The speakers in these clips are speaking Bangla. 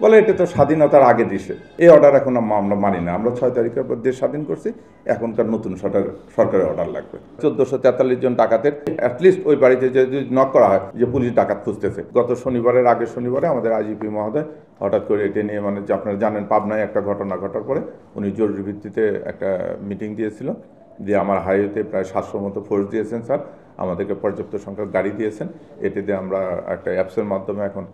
বলে এটা তো স্বাধীনতার আগে দিছে, এই অর্ডার এখন আমরা মানি না। আমরা 6 তারিখের পর দেশ স্বাধীন করছি, এখনকার নতুন সরকারের অর্ডার লাগবে। 1443 জন ডাকাতের অ্যাটলিস্ট ওই বাড়িতে যদি নক করা হয় যে পুলিশ ডাকাত খুঁজতেছে। গত শনিবারের আগের শনিবারে আমাদের আইজিপি মহোদয় হঠাৎ করে এটা নিয়ে মানে যে আপনারা জানেন পাবনায় একটা ঘটনা ঘটার পরে উনি জরুরি ভিত্তিতে একটা মিটিং দিয়েছিল, দিয়ে আমার হাইওয়েতে প্রায় 700 মতো ফোর্স দিয়েছেন স্যার, আমাদেরকে পর্যাপ্ত সংখ্যক গাড়ি দিয়েছেন। এটিতে আমরা একটা অ্যাপসের মাধ্যমে এখন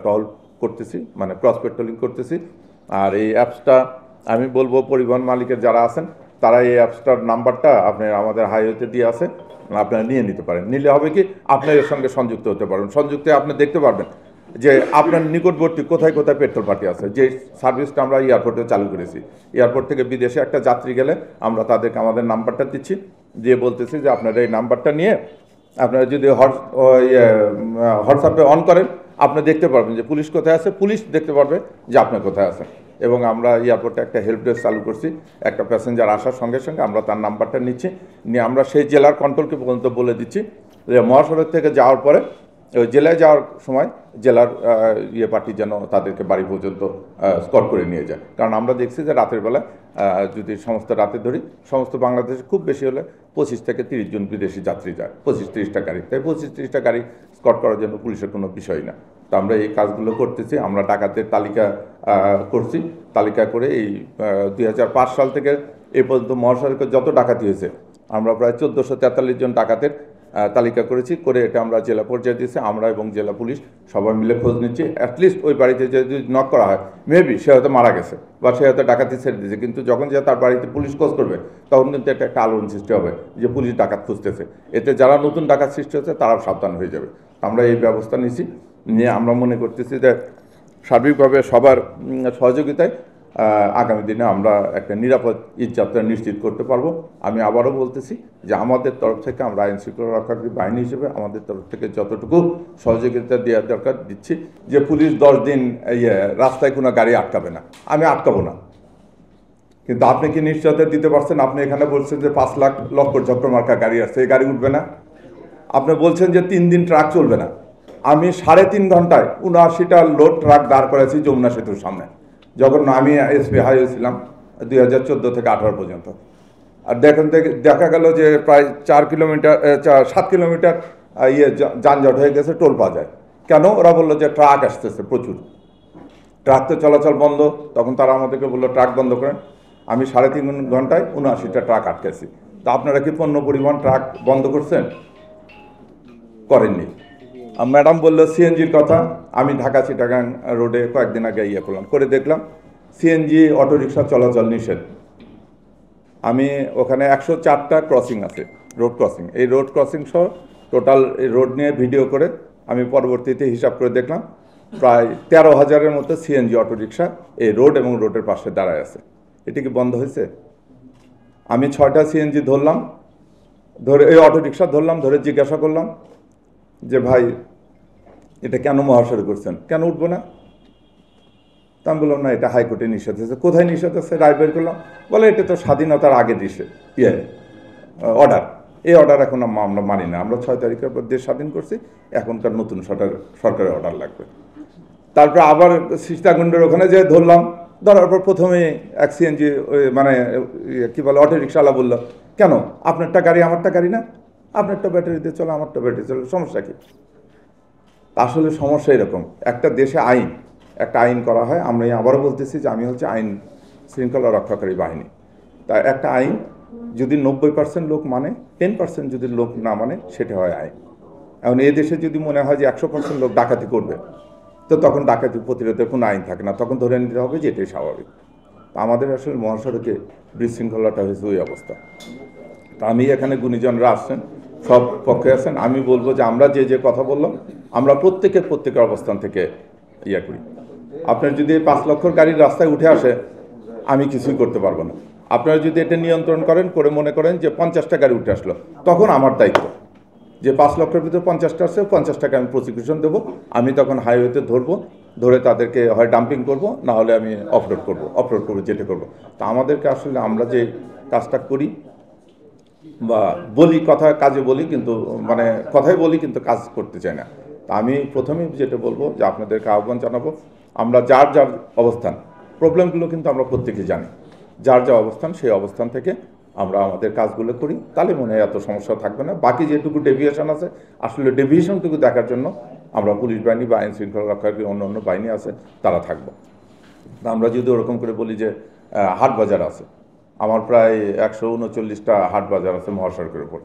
টহল করতেছি, মানে ক্রস পেট্রোলিং করতেছি। আর এই অ্যাপসটা আমি বলবো পরিবহন মালিকের যারা আছেন তারা এই অ্যাপসটার নাম্বারটা আপনি আমাদের হাইওয়েতে দিয়ে আছে, আপনারা নিয়ে নিতে পারেন। নিলে হবে কি আপনার এর সঙ্গে সংযুক্ত হতে পারবেন, সংযুক্তে আপনি দেখতে পারবেন যে আপনার নিকটবর্তী কোথায় কোথায় পেট্রোল পার্টি আছে। যে সার্ভিসটা আমরা এয়ারপোর্টে চালু করেছি, এয়ারপোর্ট থেকে বিদেশে একটা যাত্রী গেলে আমরা তাদেরকে আমাদের নাম্বারটা দিচ্ছি, দিয়ে বলতেছি যে আপনারা এই নাম্বারটা নিয়ে আপনারা যদি হোয়াটসঅ্যাপে অন করেন আপনি দেখতে পারবেন যে পুলিশ কোথায় আছে, পুলিশ দেখতে পারবে যে আপনি কোথায় আছেন। এবং আমরা এয়ারপোর্টে একটা হেল্প ডেস্ক চালু করছি, একটা প্যাসেঞ্জার আসার সঙ্গে সঙ্গে আমরা তার নাম্বারটা নিচ্ছি, নিয়ে আমরা সেই জেলার কন্ট্রোলকে পর্যন্ত বলে দিচ্ছি যে মহাসড়ক থেকে যাওয়ার পরে ওই জেলায় যাওয়ার সময় জেলার পার্টি যেন তাদেরকে বাড়ি পর্যন্ত স্কট করে নিয়ে যায়। কারণ আমরা দেখছি যে রাতের বেলা যদি সমস্ত রাতে ধরি সমস্ত বাংলাদেশে খুব বেশি হলে 25 থেকে 30 জন বিদেশি যাত্রী যায়, 25-30টা গাড়ি। তাই 25-30টা গাড়ি স্কট করার জন্য পুলিশের কোনো বিষয় না। তো আমরা এই কাজগুলো করতেছি। আমরা ডাকাতের তালিকা করছি, তালিকা করে এই 2005 সাল থেকে এই পর্যন্ত মহাসড়কে যত ডাকাতি হয়েছে আমরা প্রায় 1443 জন ডাকাতের তালিকা করেছি, করে এটা আমরা জেলা পর্যায়ে দিয়েছি। আমরা এবং জেলা পুলিশ সবাই মিলে খোঁজ নিচ্ছি। অ্যাটলিস্ট ওই বাড়িতে যদি নক করা হয় মেবি সে হয়তো মারা গেছে বা সে হয়তো ডাকাতি ছেড়ে দিয়েছে, কিন্তু যখন যে তার বাড়িতে পুলিশ খোঁজ করবে তখন কিন্তু এটা একটা আলোড়ন সৃষ্টি হবে যে পুলিশ ডাকাত খুঁজতেছে। এতে যারা নতুন ডাকাত সৃষ্টি হচ্ছে তারাও সাবধান হয়ে যাবে। আমরা এই ব্যবস্থা নিয়েছি, নিয়ে আমরা মনে করতেছি যে সার্বিকভাবে সবার সহযোগিতায় আগামী দিনে আমরা একটা নিরাপদ ঈদযাত্রা নিশ্চিত করতে পারবো। আমি আবারও বলতেছি যে আমাদের তরফ থেকে আমরা আইন শৃঙ্খলা রক্ষাকারী বাহিনী হিসেবে আমাদের তরফ থেকে যতটুকু সহযোগিতা দেওয়ার দরকার দিচ্ছি। যে পুলিশ 10 দিন রাস্তায় কোনো গাড়ি আটকাবে না, আমি আটকাবো না, কিন্তু আপনি কি নিশ্চয়তা দিতে পারছেন? আপনি এখানে বলছেন যে 5 লাখ লক্ষ ঝক্কর মার্কা গাড়ি আসছে, এই গাড়ি উঠবে না। আপনি বলছেন যে 3 দিন ট্রাক চলবে না। আমি 3.5 ঘন্টায় 79টা লোড ট্রাক দাঁড় করেছি যমুনা সেতুর সামনে, যখন আমি এসপি হাইওয়ে ছিলাম 2014 থেকে 18 পর্যন্ত। আর দেখা গেল যে প্রায় 7 কিলোমিটার যানজট হয়ে গেছে, টোল পাওয়া যায়। কেন? ওরা বললো যে ট্রাক আসতেছে প্রচুর, ট্রাক তো চলাচল বন্ধ। তখন তারা আমাদেরকে বললো ট্রাক বন্ধ করেন। আমি 3.5 ঘন্টায় 79টা ট্রাক আটকেছি। তা আপনারা কি পণ্য পরিবহন ট্রাক বন্ধ করছেন? করেননি। ম্যাডাম বললো সিএনজির কথা। আমি ঢাকা চিটাগাং রোডে কয়েকদিন আগে করলাম, করে দেখলাম সিএনজি অটোরিকশা চলাচল নিষেধ। আমি ওখানে 104টা ক্রসিং আছে, রোড ক্রসিং। এই রোড ক্রসিং সহ টোটাল এই রোড নিয়ে ভিডিও করে আমি পরবর্তীতে হিসাব করে দেখলাম প্রায় 13,000-এর মতো সিএনজি অটোরিকশা এই রোড এবং রোডের পাশে দাঁড়ায় আছে। এটি কি বন্ধ হয়েছে? আমি 6টা সিএনজি ধরলাম, ধরে এই অটোরিকশা ধরলাম, ধরে জিজ্ঞাসা করলাম যে ভাই এটা কেন মহাসড়ক করছেন, কেন উঠবো না? তা আমি বললাম না, এটা হাইকোর্টে নিষেধ আছে। কোথায় নিষেধ আছে? রায় বের করলাম। বলে এটা তো স্বাধীনতার আগে দিছে অর্ডার, এই অর্ডার এখন আমরা মানি না। আমরা 6 তারিখের পর দেশ স্বাধীন করছি, এখনকার নতুন সরকারের অর্ডার লাগবে। তারপর আবার সীতাকুণ্ডের ওখানে যে ধরলাম, ধরার পর প্রথমে এক সিএনজি মানে কি বলে অটোরিকশাওয়ালা বললো কেন আপনারটা গাড়ি আমারটা গাড়ি না, আপনারটা ব্যাটারি দিয়ে চলো আমারটা ব্যাটারি চলো, সমস্যা কি? আসলে সমস্যা এরকম, একটা দেশে একটা আইন করা হয়। আমরা আবারও বলতেছি যে আমি হচ্ছে আইন শৃঙ্খলা রক্ষাকারী বাহিনী। তা একটা আইন যদি 90% লোক মানে, 10% যদি লোক না মানে, সেটা হয় আইন। এখন এই দেশে যদি মনে হয় যে 100% লোক ডাকাতি করবে, তো তখন ডাকাতি প্রতিরোধের কোনো আইন থাকে না, তখন ধরে নিতে হবে যে এটাই স্বাভাবিক। তা আমাদের আসলে মহাসড়কে বিশৃঙ্খলাটা হয়েছে ওই অবস্থা। তা আমি এখানে গুণীজনরা আসছেন, সব পক্ষে আছেন। আমি বলবো যে আমরা যে কথা বললাম আমরা প্রত্যেকের অবস্থান থেকে করি। আপনার যদি 5 লক্ষর গাড়ির রাস্তায় উঠে আসে আমি কিছুই করতে পারবো না। আপনারা যদি এটা নিয়ন্ত্রণ করে মনে করেন যে 50টা গাড়ি উঠে আসলো, তখন আমার দায়িত্ব যে 5 লক্ষের ভিতরে 50টা আসছে, 50টাকে আমি প্রসিকিউশন দেবো। আমি তখন হাইওয়েতে ধরে তাদেরকে হয় ডাম্পিং করব, না হলে আমি অফরোড করবো, যেটা করবো। তা আমাদেরকে আসলে আমরা যে কাজটা করি বা বলি, কাজে বলি, কিন্তু মানে কথাই বলি কিন্তু কাজ করতে চাই না। তা আমি প্রথমেই যেটা বলবো যে আপনাদেরকে আহ্বান জানাবো আমরা যার যার অবস্থান, প্রবলেমগুলো কিন্তু আমরা প্রত্যেকে জানি, যার যা অবস্থান সেই অবস্থান থেকে আমরা আমাদের কাজগুলো করি, তাহলে মনে হয় এত সমস্যা থাকবে না। বাকি যেটুকু ডেভিয়েশন আছে, আসলে ডেভিয়েশনটুকু দেখার জন্য আমরা পুলিশ বাহিনী বা আইন শৃঙ্খলা রক্ষাকারী অন্য অন্য বাহিনী আছে, তারা থাকবো। আমরা যদি ওরকম করে বলি যে হাট বাজার আছে, আমার প্রায় 139টা হাট বাজার আছে মহাসড়কের উপর।